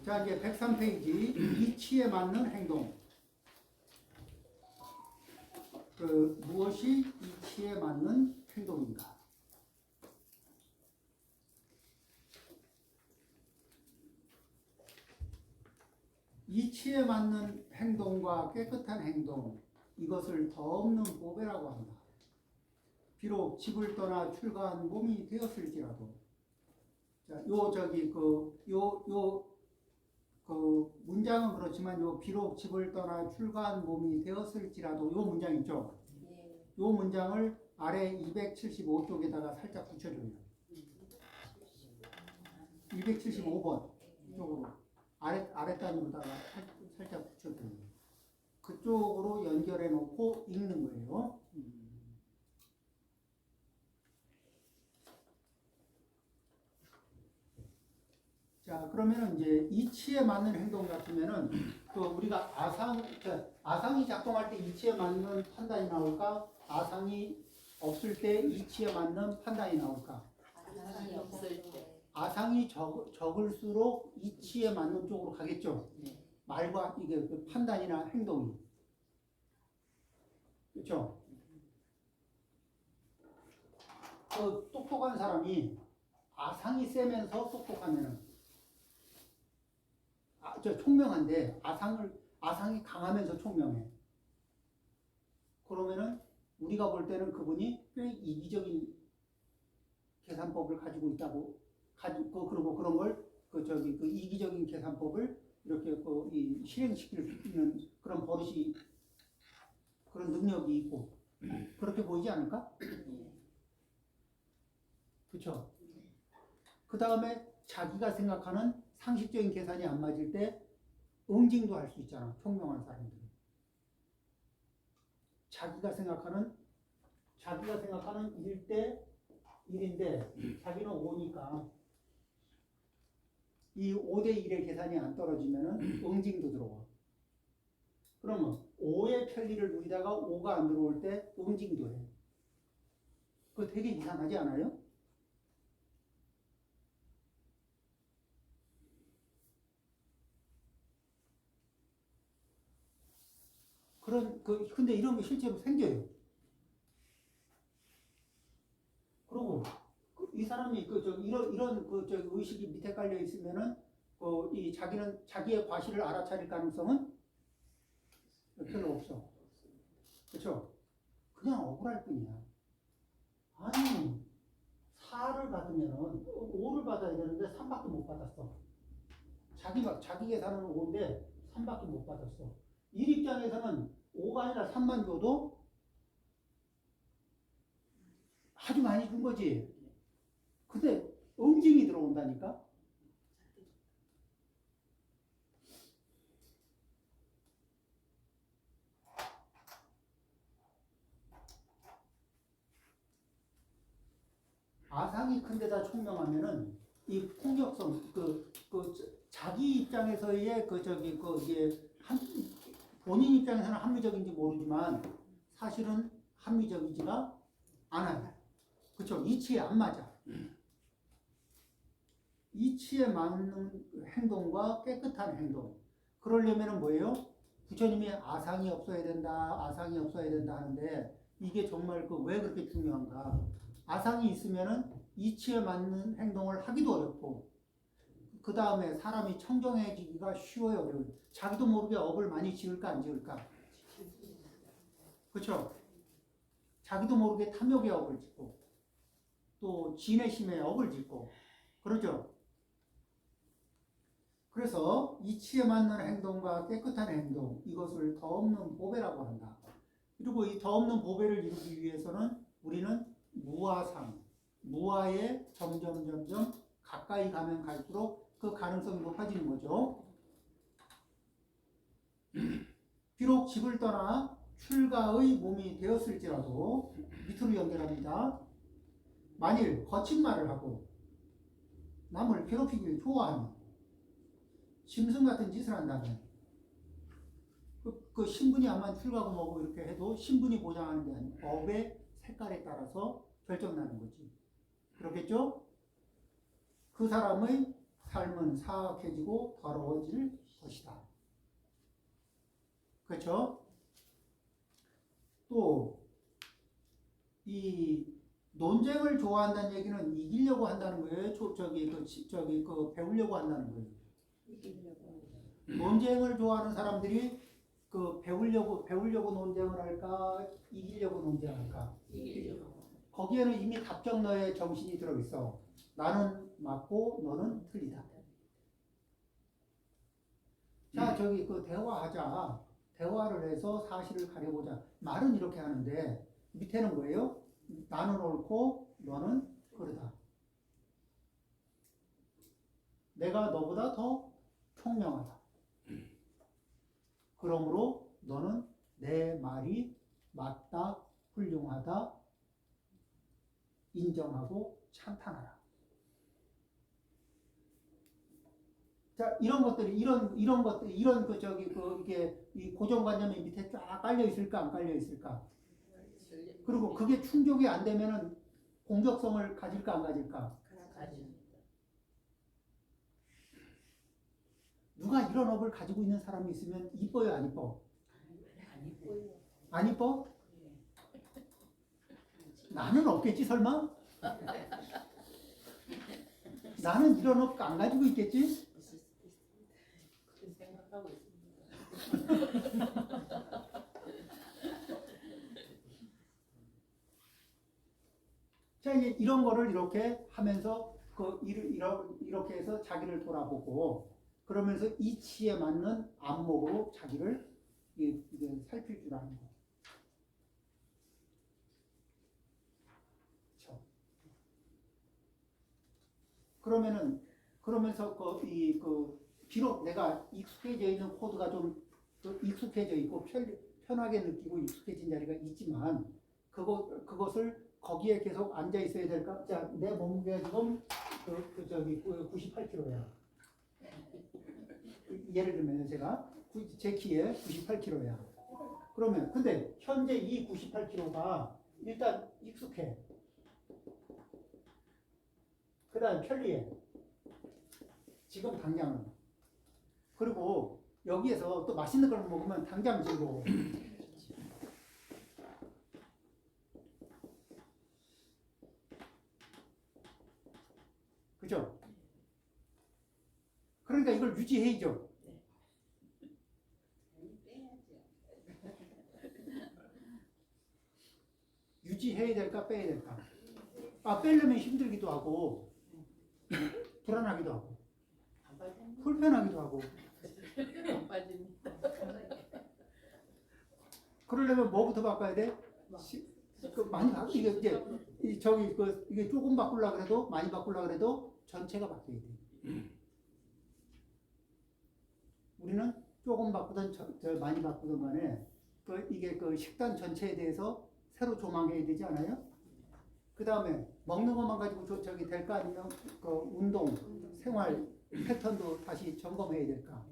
자, 이제 103페이지 이치에 맞는 행동. 무엇이 이치에 맞는 행동인가? 이치에 맞는 행동과 깨끗한 행동, 이것을 덧없는 보배라고 한다. 비록 집을 떠나 출가한 몸이 되었을지라도, 자, 문장은 그렇지만 비록 집을 떠나 출가한 몸이 되었을지라도 요 문장 있죠? 요 문장을 아래 275쪽에다가 살짝 붙여줘요. 275번 쪽으로 아랫단으로다가 살짝 붙여줘요. 그쪽으로 연결해 놓고 읽는 거예요. 자, 그러면은 이제 이치에 맞는 행동 같으면은 우리가 아상이 작동할 때 이치에 맞는 판단이 나올까? 아상이 없을 때 이치에 맞는 판단이 나올까? 아상이 없을 때. 아상이 적을수록 이치에 맞는 쪽으로 가겠죠. 말과 이게 판단이나 행동이. 그렇죠? 똑똑한 사람이 아상이 세면서 똑똑하면은 총명한데 아상이 강하면서 총명해. 그러면은 우리가 볼 때는 그분이 꽤 이기적인 계산법을 가지고 있다고 그리고 그런 걸 이기적인 계산법을 이렇게 실행시킬 수 있는 그런 버릇이 그런 능력이 있고 그렇게 보이지 않을까? 그렇죠? 그 다음에 자기가 생각하는 상식적인 계산이 안 맞을 때 응징도 할 수 있잖아. 총명한 사람들은. 자기가 생각하는 1대 1인데 자기는 5니까 이 5대 1의 계산이 안 떨어지면은 응징도 들어와. 그러면 5의 편리를 누리다가 5가 안 들어올 때 응징도 해. 그거 되게 이상하지 않아요? 근데 이런 게 실제로 생겨요. 그리고 이 사람이 이런 의식이 밑에 깔려 있으면은 자기는 자기의 과실을 알아차릴 가능성은 별로 없어. 그렇죠? 그냥 억울할 뿐이야. 아니 4를 받으면은 5를 받아야 되는데 3밖에 못 받았어. 자기 계산은 5인데 3밖에 못 받았어. 일 입장에서는 5가 아니라 3만 줘도 아주 많이 준 거지. 근데 응징이 들어온다니까? 아상이 큰 데다 총명하면은 이 폭력성, 자기 입장에서의 본인 입장에서는 합리적인지 모르지만 사실은 합리적이지가 않아요. 그쵸? 이치에 안 맞아. 이치에 맞는 행동과 깨끗한 행동. 그러려면은 뭐예요? 부처님이 아상이 없어야 된다, 아상이 없어야 된다 하는데 이게 정말 왜 그렇게 중요한가? 아상이 있으면은 이치에 맞는 행동을 하기도 어렵고 그 다음에 사람이 청정해지기가 쉬워요, 어려워요. 자기도 모르게 업을 많이 지을까 안 지을까? 그렇죠? 자기도 모르게 탐욕의 업을 짓고 또 진해심의 업을 짓고 그러죠? 그래서 이치에 맞는 행동과 깨끗한 행동, 이것을 덧없는 보배라고 한다. 그리고 이 덧없는 보배를 이루기 위해서는 우리는 무아에 점점 가까이 가면 갈수록 그 가능성이 높아지는 거죠. 비록 집을 떠나 출가의 몸이 되었을지라도 밑으로 연결합니다. 만일 거친 말을 하고 남을 괴롭히기를 좋아하면 짐승 같은 짓을 한다면 그 신분이 아마 출가고 뭐고 이렇게 해도 신분이 보장하는 게 아니고 법의 색깔에 따라서 결정나는 거지. 그렇겠죠? 그 사람의 삶은 사악해지고 더러워질 것이다. 그렇죠? 또 이 논쟁을 좋아한다는 얘기는 이기려고 한다는 거예요. 배우려고 한다는 거예요. 논쟁을 좋아하는 사람들이 배우려고 논쟁을 할까, 이기려고 논쟁할까? 거기에는 이미 답정너의 정신이 들어있어. 나는 맞고 너는 틀리다. 자, 대화하자. 대화를 해서 사실을 가려보자. 말은 이렇게 하는데 밑에는 뭐예요? 나는 옳고 너는 그르다. 내가 너보다 더 총명하다. 그러므로 너는 내 말이 맞다, 훌륭하다, 인정하고 찬탄하라. 자, 이런 것들이 이게 이 고정관념이 밑에 쫙 깔려 있을까 안 깔려 있을까? 그리고 그게 충족이 안 되면은 공격성을 가질까 안 가질까? 누가 이런 업을 가지고 있는 사람이 있으면 이뻐요, 안 이뻐? 안 이뻐? 나는 없겠지, 설마? 나는 이런 업 안 가지고 있겠지? 생각하고 있습니다. 자, 이제 이런 거를 이렇게 하면서 이렇게 해서 자기를 돌아보고 그러면서 이치에 맞는 안목으로 자기를 이게 살필 줄 아는 거. 그렇죠. 그러면서 비록 내가 익숙해져 있는 코드가 좀 익숙해져 있고 편하게 느끼고 익숙해진 자리가 있지만 그것을 거기에 계속 앉아 있어야 될까? 자, 내 몸무게가 지금 98kg야. 예를 들면 제가 제 키에 98kg야. 그러면 근데 현재 이 98kg가 일단 익숙해. 그다음 편리해. 지금 당장은. 그리고 여기에서 또 맛있는 걸 먹으면 당장 즐거워. 그죠? 그러니까 이걸 유지해야죠. 유지해야 될까 빼야 될까? 빼려면 힘들기도 하고 불안하기도 하고 불편하기도 하고 그러려면 뭐부터 바꿔야 돼? 많이 바꿔 이게 이게 조금 바꾸려고 해도 많이 바꾸려고 해도 전체가 바뀌어야 돼. 우리는 조금 바꾸든 많이 바꾸든 간에 이게 식단 전체에 대해서 새로 조망해야 되지 않아요? 그 다음에 먹는 것만 가지고 될까 아니면 운동, 생활 패턴도 다시 점검해야 될까?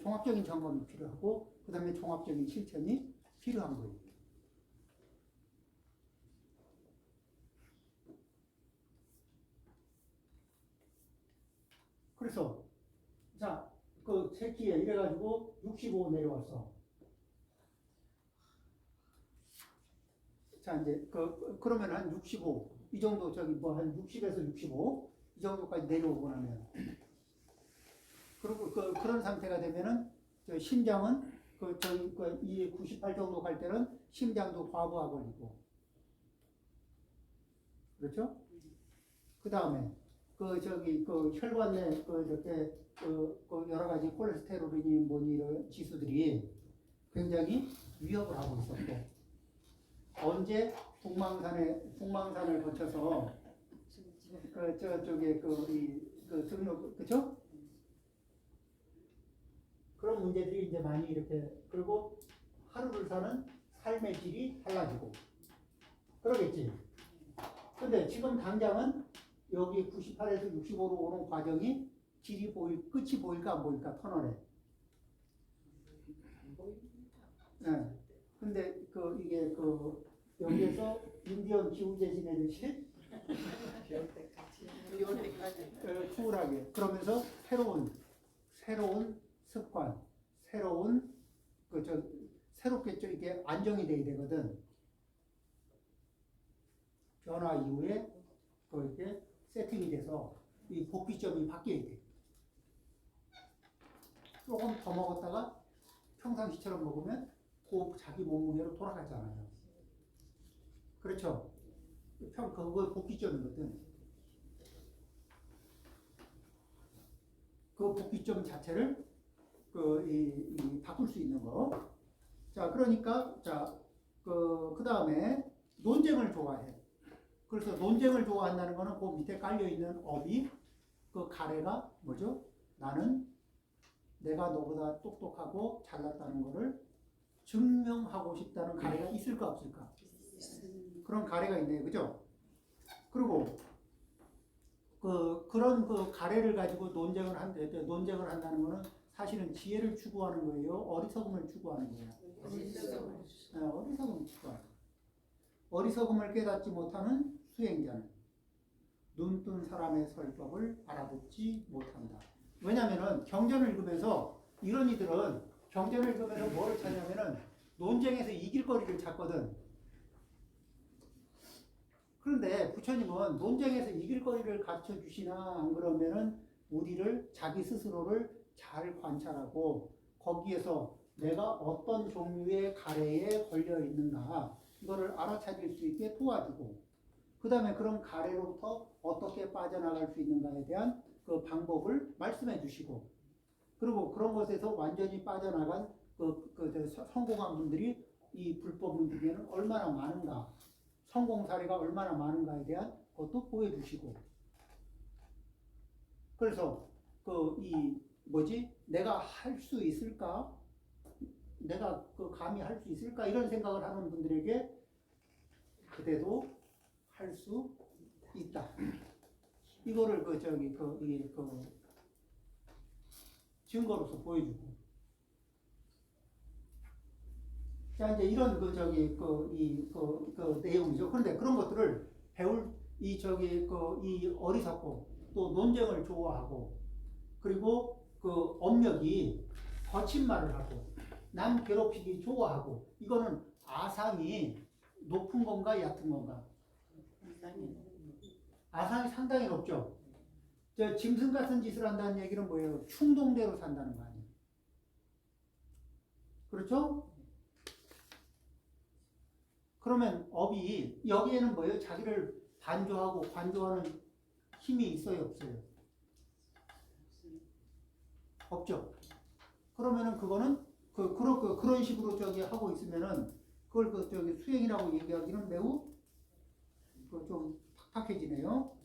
종합적인 점검이 필요하고 그 다음에 종합적인 실천이 필요한 거예요. 그래서 자, 제 키에 이래가지고 65 내려왔어. 자, 이제 그러면 한 65, 이 정도 한 60에서 65 이 정도까지 내려오고 나면 그리고 그런 상태가 되면은 심장은 이 98 정도 갈 때는 심장도 과부하 걸리고 그렇죠? 그 다음에 혈관 내 여러 가지 콜레스테롤이니 뭐니 이런 지수들이 굉장히 위협을 하고 있었고 언제 북망산을 거쳐서 저쪽에 등록 그죠? 그런 문제들이 이제 많이 이렇게 그리고 하루를 사는 삶의 질이 달라지고 그러겠지. 근데 지금 당장은 여기 98에서 65로 오는 과정이 끝이 보일까 안 보일까 터널에. 네. 근데 이게 여기에서 인디언 기후 재진 해듯이 쿨하게. 그러면서 새로운 습관, 새롭게 좀 이게 안정이 돼야 되거든. 변화 이후에 이렇게 세팅이 돼서 이 복귀점이 바뀌어야 돼. 조금 더 먹었다가 평상시처럼 먹으면 자기 몸무게로 돌아가잖아요. 그렇죠? 그거 복귀점이거든. 그 복귀점 자체를 바꿀 수 있는 거. 자, 그러니까 그 다음에 논쟁을 좋아해. 그래서 논쟁을 좋아한다는 거는 그 밑에 깔려 있는 업이 그 가래가 뭐죠? 나는 내가 너보다 똑똑하고 잘났다는 거를 증명하고 싶다는 가래가 있을까 없을까? 그런 가래가 있네요. 그죠? 그리고 그런 가래를 가지고 논쟁을 한다는 거는 사실은 지혜를 추구하는 거예요. 어리석음을 추구하는 거예요. 어리석음을 추구하는 거예요. 어리석음을 깨닫지 못하는 수행자는 눈뜬 사람의 설법을 알아듣지 못한다. 왜냐하면 경전을 읽으면서 이런 이들은 경전을 읽으면서 뭐를 찾냐면은 논쟁에서 이길 거리를 찾거든. 그런데 부처님은 논쟁에서 이길 거리를 가르쳐 주시나 안 그러면은 우리를 자기 스스로를 잘 관찰하고 거기에서 내가 어떤 종류의 가래에 걸려 있는가 이거를 알아차릴 수 있게 도와주고 그 다음에 그런 가래로부터 어떻게 빠져나갈 수 있는가에 대한 그 방법을 말씀해 주시고 그리고 그런 것에서 완전히 빠져나간 성공한 분들이 이 불법 중에는 얼마나 많은가 성공 사례가 얼마나 많은가에 대한 것도 보여주시고 그래서 내가 할 수 있을까? 내가 감히 할 수 있을까? 이런 생각을 하는 분들에게 그래도 할 수 있다. 이거를 증거로서 보여주고. 자, 이제 이런 내용이죠. 그런데 그런 것들을 배울 이 어리석고 또 논쟁을 좋아하고 그리고 업력이 거친 말을 하고 남 괴롭히기 좋아하고 이거는 아상이 높은 건가 얕은 건가? 아상이 상당히 높죠. 짐승 같은 짓을 한다는 얘기는 뭐예요? 충동대로 산다는 거 아니에요. 그렇죠? 그러면 업이 여기에는 뭐예요? 자기를 반조하고 관조하는 힘이 있어요, 없어요? 없죠. 그러면은 그거는 그런 식으로 하고 있으면은 그걸 수행이라고 얘기하기는 매우 좀 팍팍해지네요.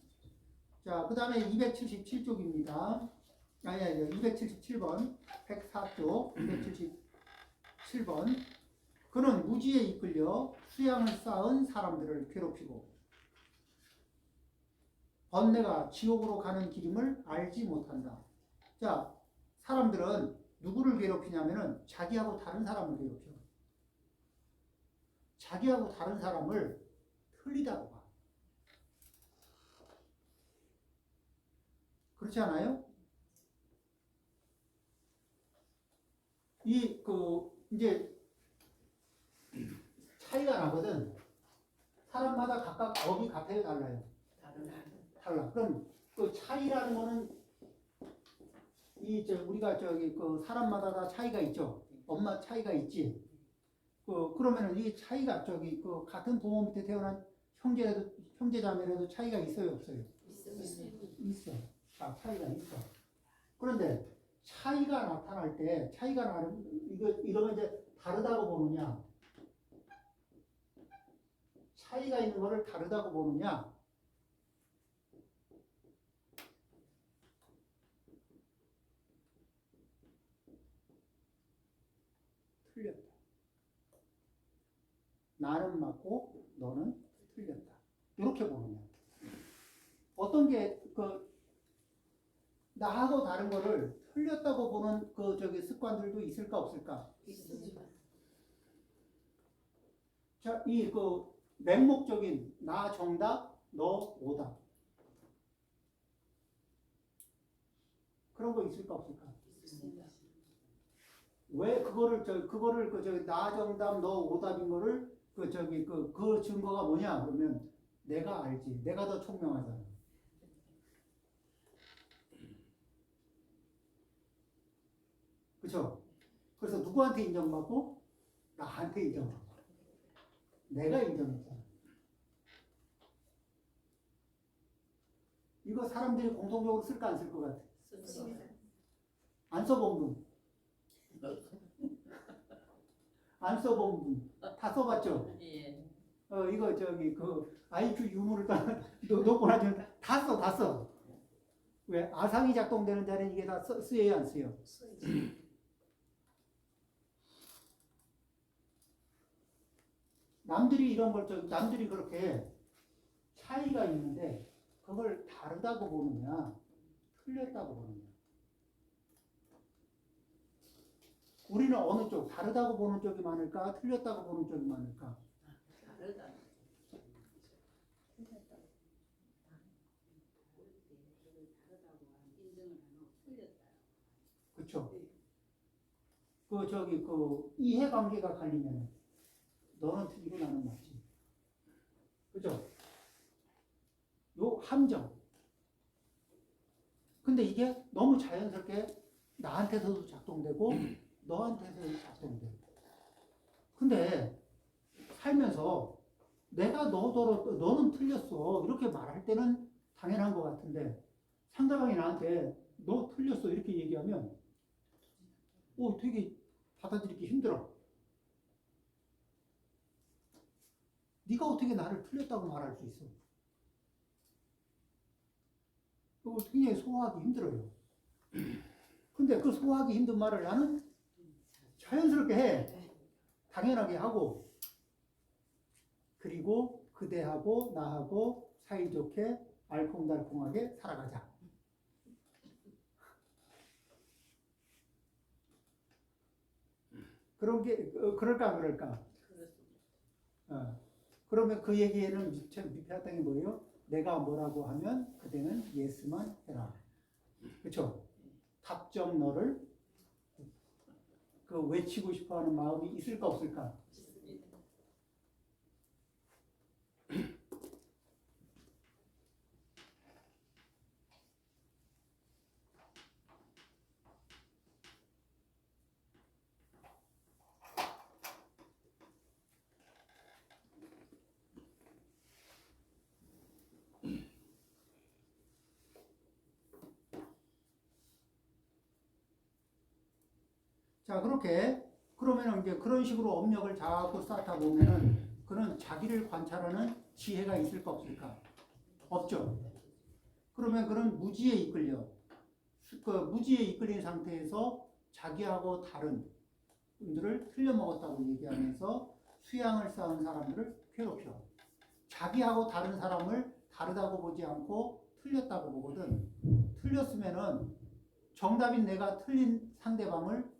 자, 그 다음에 277쪽입니다. 277번, 104쪽, 277번. 그는 무지에 이끌려 수양을 쌓은 사람들을 괴롭히고 번뇌가 지옥으로 가는 길임을 알지 못한다. 자, 사람들은 누구를 괴롭히냐면은 자기하고 다른 사람을 괴롭혀. 자기하고 다른 사람을 틀리다고 봐. 그렇지 않아요? 이제 차이가 나거든. 사람마다 각각 업이 같아요, 달라요? 달라. 그럼 그 차이라는 거는 우리가 사람마다 다 차이가 있죠. 엄마 차이가 있지. 그러면은 이 차이가 같은 부모 밑에 태어난 형제자매라도 차이가 있어요, 없어요? 있어. 차이가 있어. 그런데 차이가 나타날 때 이러면 이제 다르다고 보느냐? 차이가 있는 거를 다르다고 보느냐? 틀렸다. 나는 맞고 너는 틀렸다. 이렇게 보느냐? 어떤 게 나하고 다른 거를 틀렸다고 보는 습관들도 있을까 없을까? 있습니다. 자, 맹목적인 나 정답, 너 오답. 그런 거 있을까 없을까? 있습니다. 왜 그거를 나 정답 너 오답인 거를 그 증거가 뭐냐 그러면 내가 알지. 내가 더 총명하잖아. 그렇죠? 그래서 누구한테 인정받고? 나한테 인정받고. 내가 인정했잖아. 이거 사람들이 공통적으로 쓸까 안 쓸 것 같아? 씁니다. 안 써본 분. 안 써본 분. 다 써봤죠? 예. 이거 IQ 유무를 놓고 나면 다 써. 왜? 아상이 작동되는 자리는 이게 다 쓰여야 안 쓰여? 남들이 그렇게 차이가 있는데 그걸 다르다고 보느냐, 틀렸다고 보느냐. 우리는 어느 쪽, 다르다고 보는 쪽이 많을까, 틀렸다고 보는 쪽이 많을까? 다르다. 그렇죠? 이해관계가 갈리면 너는 틀리고 나는 맞지. 그죠? 요 함정. 근데 이게 너무 자연스럽게 나한테서도 작동되고 너한테서도 작동되고. 근데 살면서 내가 너는 틀렸어 이렇게 말할 때는 당연한 것 같은데 상대방이 나한테 너 틀렸어 이렇게 얘기하면 되게 받아들이기 힘들어. 네가 어떻게 나를 틀렸다고 말할 수 있어? 그거 굉장히 소화하기 힘들어요. 근데 그 소화하기 힘든 말을 나는 자연스럽게 해. 당연하게 하고 그리고 그대하고 나하고 사이좋게 알콩달콩하게 살아가자. 그런 게 그럴까 안 그럴까? 그러면 그 얘기에는 밑바탕이 뭐예요? 내가 뭐라고 하면 그대는 예스만 해라. 그렇죠? 답정 너를 외치고 싶어하는 마음이 있을까 없을까? 자, 그러면 이제 그런 식으로 업력을 자꾸 쌓다 보면은 그는 자기를 관찰하는 지혜가 있을까 없을까? 없죠. 그러면 그는 무지에 이끌려. 무지에 이끌린 상태에서 자기하고 다른 분들을 틀려먹었다고 얘기하면서 수양을 쌓은 사람들을 괴롭혀. 자기하고 다른 사람을 다르다고 보지 않고 틀렸다고 보거든. 틀렸으면은 정답인 내가 틀린 상대방을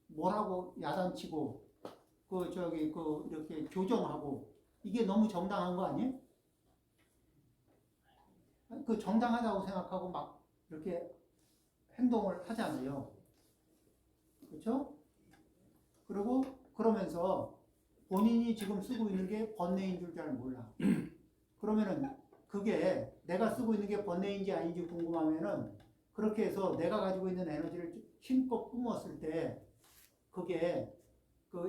뭐라고 야단치고 이렇게 교정하고 이게 너무 정당한 거 아니에요? 정당하다고 생각하고 막 이렇게 행동을 하잖아요. 그렇죠? 그리고 그러면서 본인이 지금 쓰고 있는 게 번뇌인 줄 잘 몰라. 그러면은 그게 내가 쓰고 있는 게 번뇌인지 아닌지 궁금하면은 그렇게 해서 내가 가지고 있는 에너지를 힘껏 뿜었을 때 그게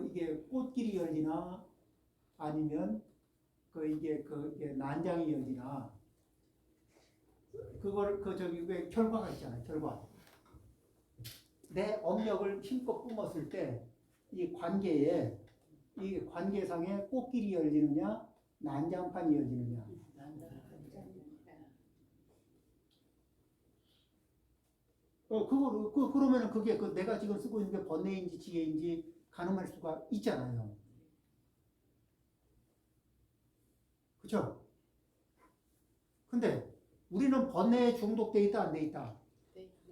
이게 꽃길이 열리나 아니면 이게 난장이 열리나 그걸 왜 결과가 있잖아요. 결과. 내 업력을 힘껏 뿜었을 때 이 관계상에 꽃길이 열리느냐 난장판이 열리느냐. 그러면은 그게 내가 지금 쓰고 있는 게 번뇌인지 지혜인지 가늠할 수가 있잖아요. 그쵸? 근데 우리는 번뇌에 중독돼 있다 안 돼 있다?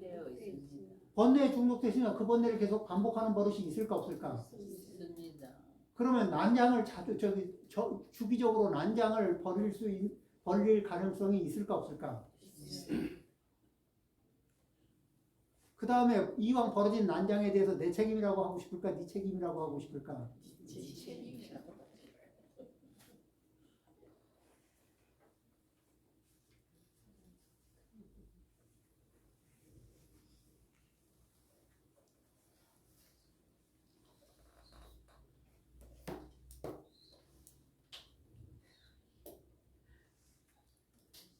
되어 있습니다. 번뇌에 중독돼 있으면 그 번뇌를 계속 반복하는 버릇이 있을까 없을까? 있습니다. 그러면 난장을 주기적으로 난장을 벌릴 가능성이 있을까 없을까? 그 다음에 이왕 벌어진 난장에 대해서 내 책임이라고 하고 싶을까? 네 책임이라고 하고 싶을까? 책임이라고.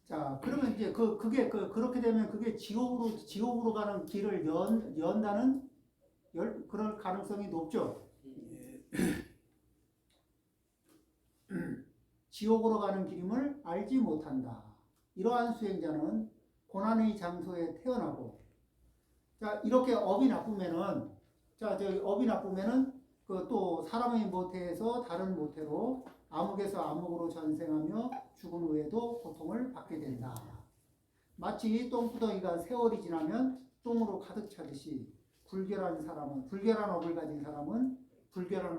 자, 그러면 이제 그렇게 되면 그게 지옥으로 가는 길을 연다는 그럴 가능성이 높죠. 지옥으로 가는 길임을 알지 못한다. 이러한 수행자는 고난의 장소에 태어나고, 자, 이렇게 업이 나쁘면은, 그 또 사람의 모태에서 다른 모태로 암흑에서 암흑으로 전생하며 죽은 후에도 고통을 받게 된다. 마치 똥구덩이가 세월이 지나면 똥으로 가득 차듯이 불결한 업을 가진 사람은 불결한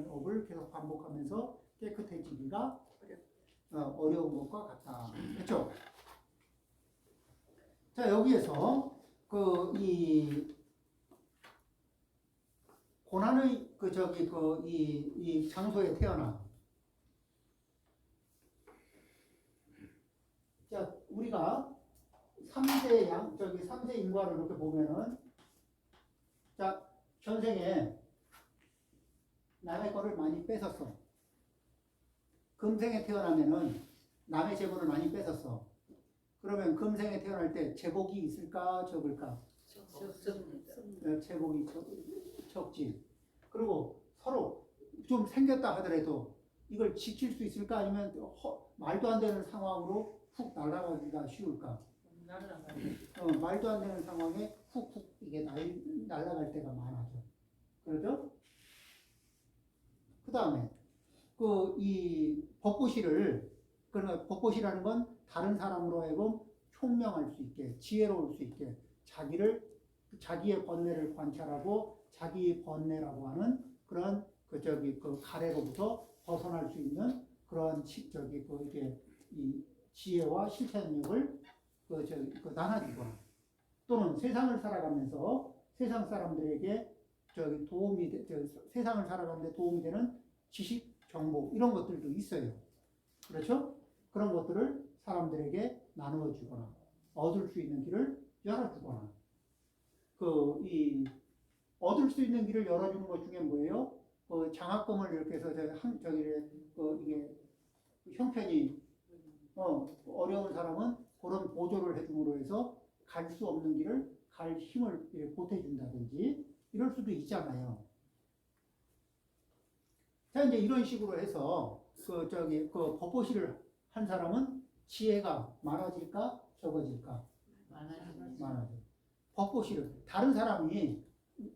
업을 계속 반복하면서 깨끗해지기가 어려운 것과 같다. 그렇죠? 자, 여기에서 이 고난의 이 장소에 태어나. 자, 우리가 3세 인과를 이렇게 보면은, 자, 현생에 남의 거를 많이 뺏었어. 금생에 태어나면은 남의 재물을 많이 뺏었어. 그러면 금생에 태어날 때 재복이 있을까, 적을까? 적습니다. 재복이 적지. 그리고 서로 좀 생겼다 하더라도 이걸 지킬 수 있을까, 아니면 말도 안 되는 상황으로 훅 날아가기가 쉬울까? 말도 안 되는 상황에 훅 이게 날아갈 때가 많아져. 그렇죠? 그 다음에 이 그러니까 법보시라는 건 다른 사람으로 하여금 총명할 수 있게, 지혜로울 수 있게, 자기의 번뇌를 관찰하고 자기의 번뇌라고 하는 그런 그 가래로부터 벗어날 수 있는 그런 이게 이 지혜와 실천력을 나눠주거나, 또는 세상을 살아가면서 세상 사람들에게 세상을 살아가는데 도움이 되는 지식, 정보 이런 것들도 있어요. 그렇죠? 그런 것들을 사람들에게 나누어 주거나 얻을 수 있는 길을 열어주거나, 얻을 수 있는 길을 열어주는 것 중에 뭐예요? 장학금을 이렇게 해서 이게 형편이 어려운 사람은 그런 보조를 해줌으로 해서 갈 수 없는 길을 갈 힘을 보태준다든지 이럴 수도 있잖아요. 자, 이제 이런 식으로 해서 법보시를 한 사람은 지혜가 많아질까, 적어질까? 많아져. 법보시를 다른 사람이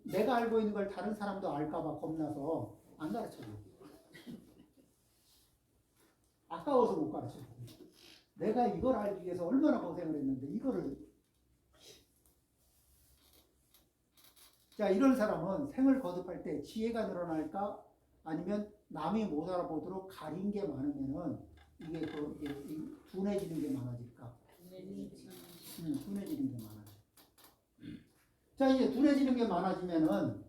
내가 알고 있는 걸 다른 사람도 알까봐 겁나서 안 가르쳐줘. 아까워서 못 가르쳐. 내가 이걸 알기 위해서 얼마나 고생을 했는데 이거를. 자, 이런 사람은 생을 거듭할 때 지혜가 늘어날까, 아니면 남이 못 알아보도록 가린 게 많으면은 이게 둔해지는 게 많아질까? 둔해지는 게 많아져. 자, 이제 둔해지는 게 많아지면은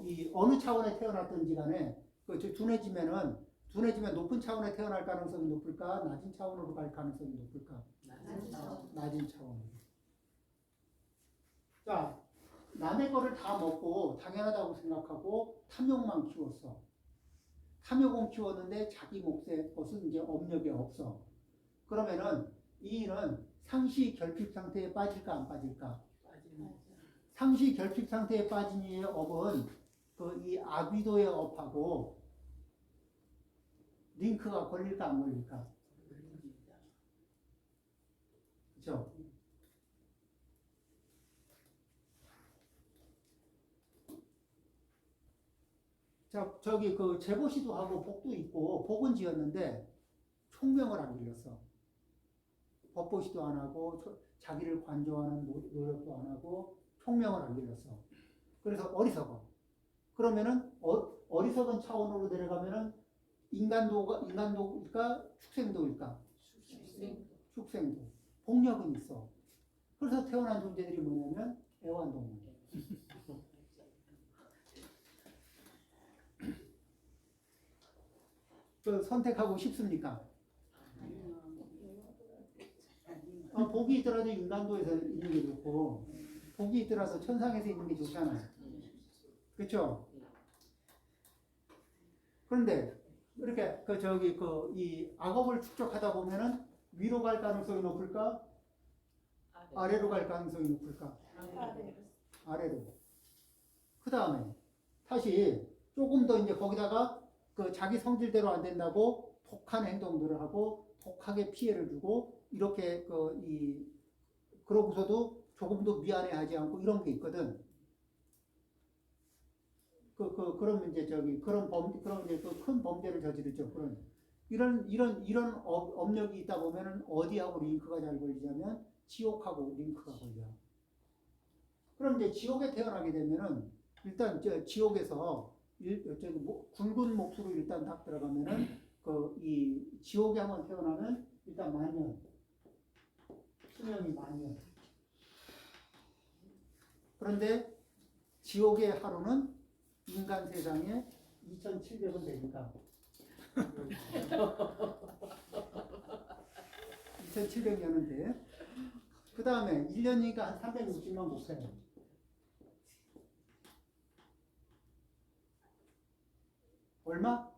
이 어느 차원에 태어났든지 간에 둔해지면 높은 차원에 태어날 가능성이 높을까, 낮은 차원으로 갈 가능성이 높을까? 낮은 차원으로. 자, 남의 거를 다 먹고 당연하다고 생각하고 탐욕만 키웠어. 탐욕은 키웠는데 자기 몫의 것은 이제 업력이 없어. 그러면은 이 일은 상시 결핍 상태에 빠질까, 안 빠질까? 상시 결핍 상태에 빠진 이의 업은 이 아귀도의 업하고 링크가 걸릴까, 안 걸릴까? 그렇죠? 자, 재보시도 하고 복도 있고 복은 지었는데 총명을 안 길렀어. 법보시도 안 하고 자기를 관조하는 노력도 안 하고 총명을 안 길렀어. 그래서 어리석어. 그러면은 어리석은 차원으로 내려가면은 인간도일까, 축생도일까? 축생도. 복력은 있어. 그래서 태어난 존재들이 뭐냐면 애완동물. 그 선택하고 싶습니까? 복이 있더라도 인간도에서 있는 게 좋고 복이 있더라도 천상에서 있는 게 좋잖아요. 그렇죠? 그런데 이렇게 이 악업을 축적하다 보면은 위로 갈 가능성이 높을까? 아래로 갈 가능성이 높을까? 아래로. 그 다음에 다시 조금 더 이제 거기다가 그 자기 성질대로 안 된다고 독한 행동들을 하고 독하게 피해를 주고 이렇게 그러고서도 조금도 미안해하지 않고 이런 게 있거든. 그러면 이제 그럼 이제 큰 범죄를 저지르죠. 이런 업력이 있다 보면은 어디하고 링크가 잘 걸리냐면 지옥하고 링크가 걸려. 그럼 이제 지옥에 태어나게 되면은 일단 지옥에서 굵은 몫으로 일단 딱 들어가면은 이 지옥에 한번 태어나면 일단 만년 수명이 만년. 그런데 지옥의 하루는 인간 세상에 2,700은 되니까 2,700년은 돼. 그 다음에 1년이니까 한 360만 곱해. 얼마?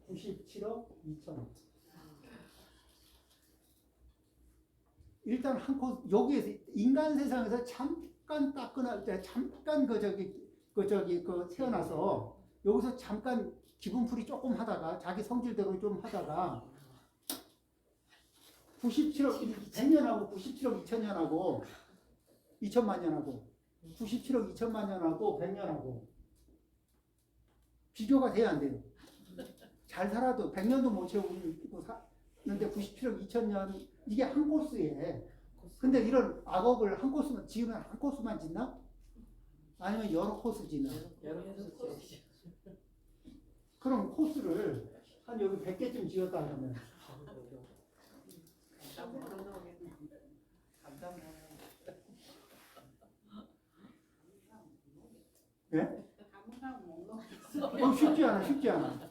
97억 2천. 일단 여기에서 인간 세상에서 잠깐 따끈할 때 잠깐 태어나서 여기서 잠깐 기분풀이 조금 하다가 자기 성질대로 좀 하다가 97억 100년하고 97억 2천년하고 2천만 년하고 97억 2천만 년하고 100년하고 비교가 돼야 안 돼요. 잘 살아도 100년도 못 채우고 사는데 97억 2천년 이게 한 코스에. 근데 이런 악업을 한 코스만 지으면 한 코스만 짓나? 아니면 여러 코스 짓나? 여러 코스. 그럼 코스를 한 여기 100개쯤 지었다 그러면 예? 쉽지 않아.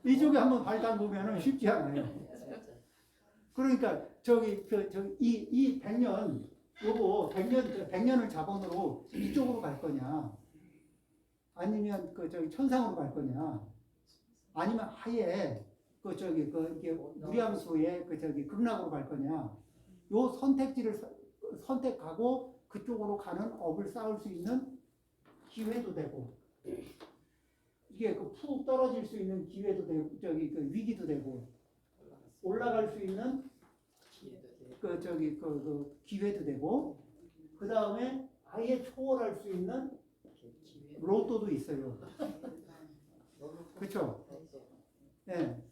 이쪽에 한번 발 담그면 쉽지 않아요. 그러니까 이 100년 요거 100년을 자본으로 이쪽으로 갈 거냐? 아니면 천상으로 갈 거냐? 아니면 아예 이게 무량수의 극락으로 갈 거냐? 요 선택지를 선택하고 그쪽으로 가는 업을 쌓을 수 있는 기회도 되고 이게 푹 떨어질 수 있는 기회도 되고 위기도 되고 올라갈 수 있는 기회도 되고 그 다음에 아예 초월할 수 있는 로또도 있어요. 그렇죠? 예.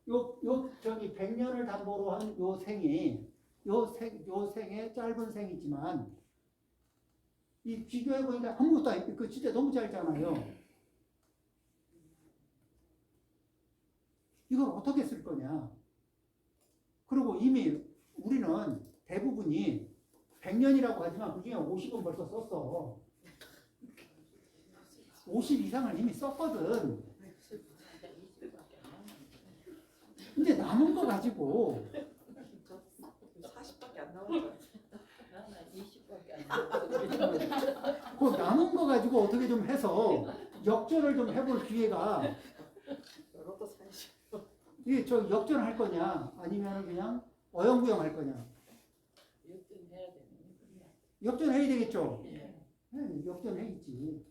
요 100년을 담보로 한 요 생이 요 생의 짧은 생이지만 이 비교해 보니까 아무것도 아니고 진짜 너무 짧잖아요. 이걸 어떻게 쓸 거냐? 그리고 이미 우리는 대부분이 100년이라고 하지만 그중에 50은 벌써 썼어. 50 이상을 이미 썼거든. 이제 남은 거 가지고 40밖에 안 나오죠. 나는 20밖에 안 나오죠. 그 남은 거 가지고 어떻게 좀 해서 역전을 좀 해볼 기회가 로또 사야지. 이게 역전할 거냐 아니면 그냥 어영부영 할 거냐. 역전해야 되는. 역전해야 되겠죠. 예. 네, 역전해야지.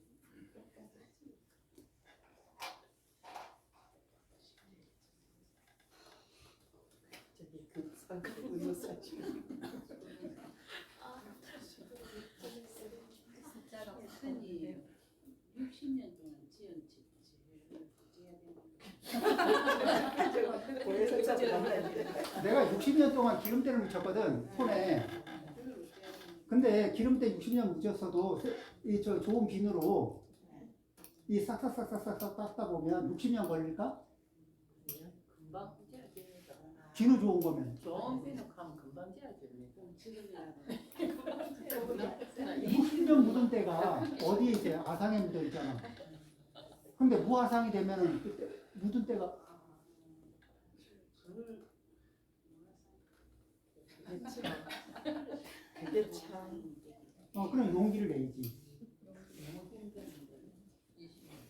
저기 급상 의료 사지. 숫자가 흔히 60년 동안 지은 집을 부재야 되는 내가 60년 동안 기름때를 묻혔거든 손에. 근데 기름때 60년 묻혔어도 좋은 비누로 이 싹싹싹싹싹 닦다 보면 60년 걸릴까? 금방 부재야 됩니다. 진우 좋은 거면. 좋은 비는 가면 금방 지어지네. 지금이라도 20년 묻은 때가 어디에 있어요? 아상에 묻어 있잖아. 근데 무아상이 되면은 그때 묻은 때가 그게 참 그럼 용기를 내야지. 너무 힘든데. 20년.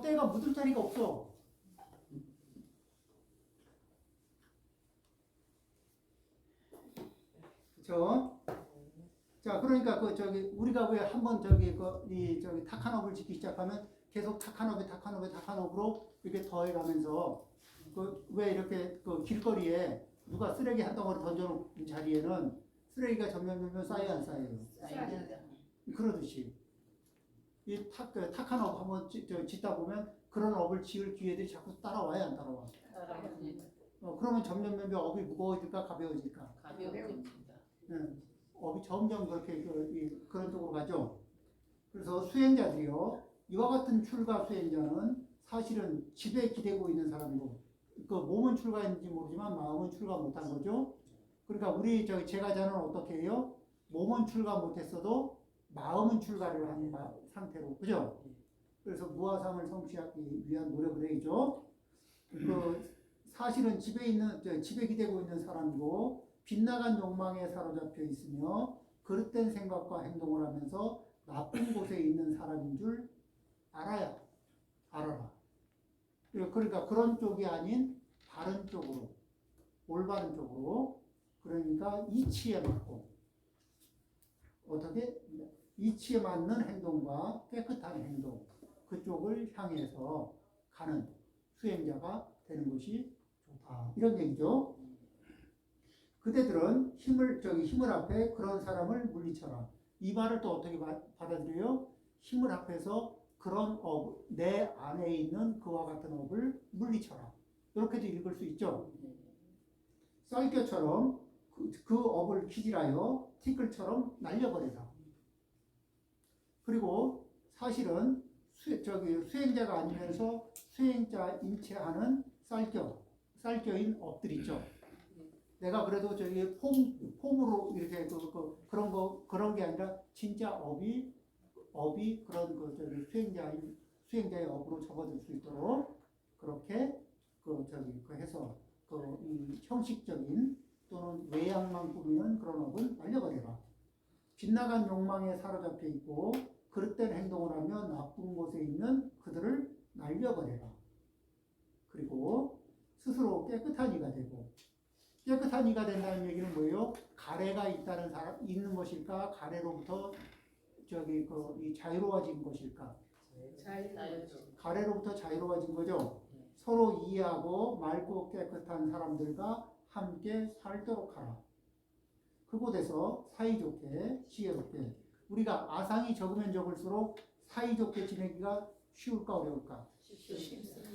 때가 묻을 자리가 없어. 그렇죠? 자, 그러니까 우리가 왜 한번 타카노브를 짓기 시작하면 계속 타카노브로 이렇게 더해가면서 왜 이렇게 길거리에 누가 쓰레기 한 덩어리 던져놓은 자리에는 쓰레기가 점점 쌓여 안 쌓여요? 그러듯이 이 타카노브 한번 짓다 보면 그런 업을 지을 기회들이 자꾸 따라와야 안 따라와? 따라옵니다. 그러면 점점 업이 무거워질까 가벼워질까? 가벼워집니다. 업이 점점 그렇게 그런 쪽으로 가죠. 그래서 수행자들이요, 이와 같은 출가 수행자는 사실은 집에 기대고 있는 사람이고, 몸은 출가했는지 모르지만 마음은 출가 못한 거죠. 그러니까 제가자는 어떻게 해요? 몸은 출가 못했어도 마음은 출가를 한 상태로, 그죠? 그래서 무아상을 성취하기 위한 노력을 해야죠. 사실은 집에 기대고 있는 사람이고, 빗나간 욕망에 사로잡혀 있으며 그릇된 생각과 행동을 하면서 나쁜 곳에 있는 사람인 줄 알아라. 그러니까 그런 쪽이 아닌 바른 쪽으로, 올바른 쪽으로, 그러니까 이치에 맞고, 어떻게? 이치에 맞는 행동과 깨끗한 행동, 그쪽을 향해서 가는 수행자가 되는 것이 좋다. 이런 얘기죠. 그대들은 힘을 앞에 그런 사람을 물리쳐라. 이 말을 또 어떻게 받아들여요? 힘을 앞에서 그런 내 안에 있는 그와 같은 업을 물리쳐라. 이렇게도 읽을 수 있죠. 쌀겨처럼 그 업을 기질하여 티끌처럼 날려버려라. 그리고 사실은 수행자가 아니면서 수행자 인체하는 쌀겨인 업들 있죠. 내가 그래도 폼으로 이렇게 그런 게 아니라 진짜 업이 수행자의 업으로 접어들 수 있도록 그렇게 해서 이 형식적인 또는 외양만 꾸미는 그런 업은 날려버려라. 빗나간 욕망에 사로잡혀 있고 그릇된 행동을 하며 나쁜 곳에 있는 그들을 날려버려라. 그리고 스스로 깨끗한 이가 되고, 깨끗한 이가 된다는 얘기는 뭐예요? 가래가 있는 것일까? 가래로부터 이 자유로워진 것일까? 가래로부터 자유로워진 거죠. 서로 이해하고 맑고 깨끗한 사람들과 함께 살도록 하라. 그곳에서 사이좋게 지혜롭게, 우리가 아상이 적으면 적을수록 사이좋게 지내기가 쉬울까 어려울까?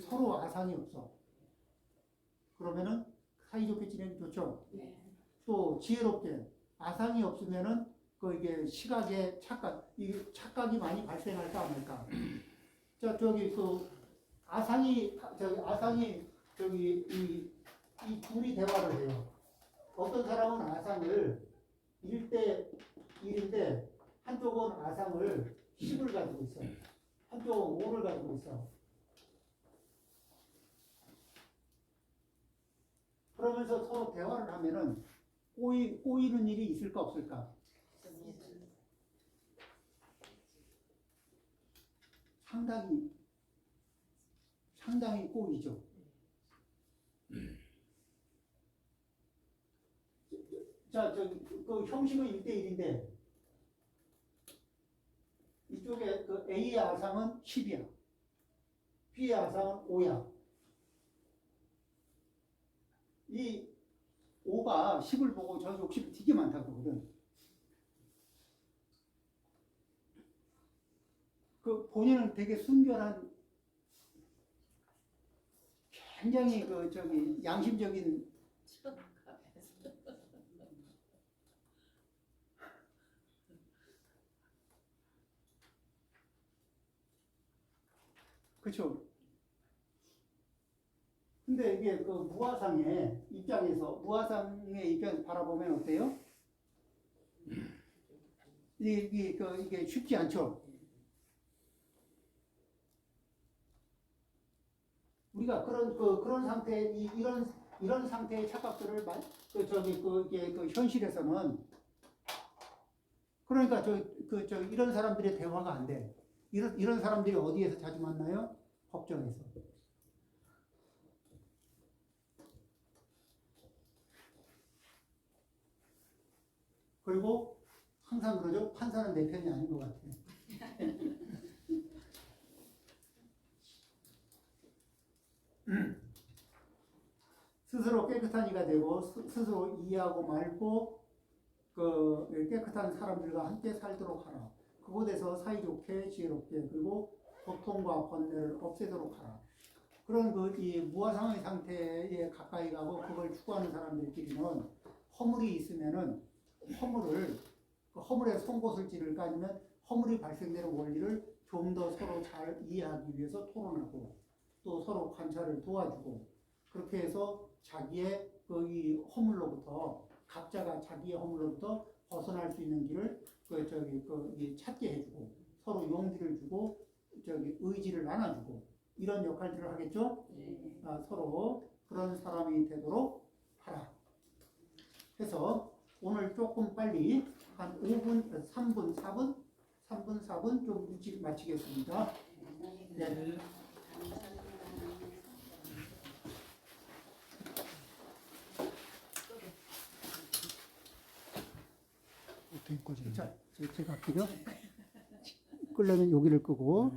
서로 아상이 없어. 그러면은 사이좋게 지내기 좋죠. 또 지혜롭게, 아상이 없으면은 이게 시각에 착각이 많이 발생할까 안 할까? 자, 아상이 이 둘이 대화를 해요. 어떤 사람은 아상을 1대 1인데 한쪽은 아상을 10을 가지고 있어. 한쪽은 5를 가지고 있어. 그러면서 서로 대화를 하면은 꼬이는 일이 있을까 없을까? 상당히 꼬이죠. 자, 형식은 1대1인데 이쪽에 A의 아상은 10이야. B의 아상은 5야. 이 5가 10을 보고 저 욕심이 되게 많다 그러거든. 본인은 되게 순결한, 굉장히 양심적인, 그렇죠. 근데 이게 그 무화상의 입장에서 바라보면 어때요? 이게 쉽지 않죠. 우리가 그런 상태 이런 상태의 착각들을 현실에서는 그러니까 이런 사람들의 대화가 안 돼. 이런 사람들이 어디에서 자주 만나요? 법정에서. 그리고 항상 그러죠. 판사는 내 편이 아닌 것 같아요. 스스로 깨끗한 이가 되고 스스로 이해하고 맑고 깨끗한 사람들과 함께 살도록 하라. 그곳에서 사이좋게 지혜롭게 그리고 고통과 번뇌를 없애도록 하라. 그런 이 무아상의 상태에 가까이 가고 그걸 추구하는 사람들끼리는 허물이 있으면은 허물의 송곳을 찌를까 아니면 허물이 발생되는 원리를 좀 더 서로 잘 이해하기 위해서 토론하고 또 서로 관찰을 도와주고 그렇게 해서 자기의 이 허물로부터 각자가 자기의 허물로부터 벗어날 수 있는 길을 찾게 해주고 서로 용기를 주고 의지를 나눠주고 이런 역할들을 하겠죠. 서로 그런 사람이 되도록 하라. 해서 오늘 조금 빨리 한 5분, 3분, 4분 좀 일찍 마치겠습니다. 네. 자, 제가 할게요. 끄려면 여기를 끄고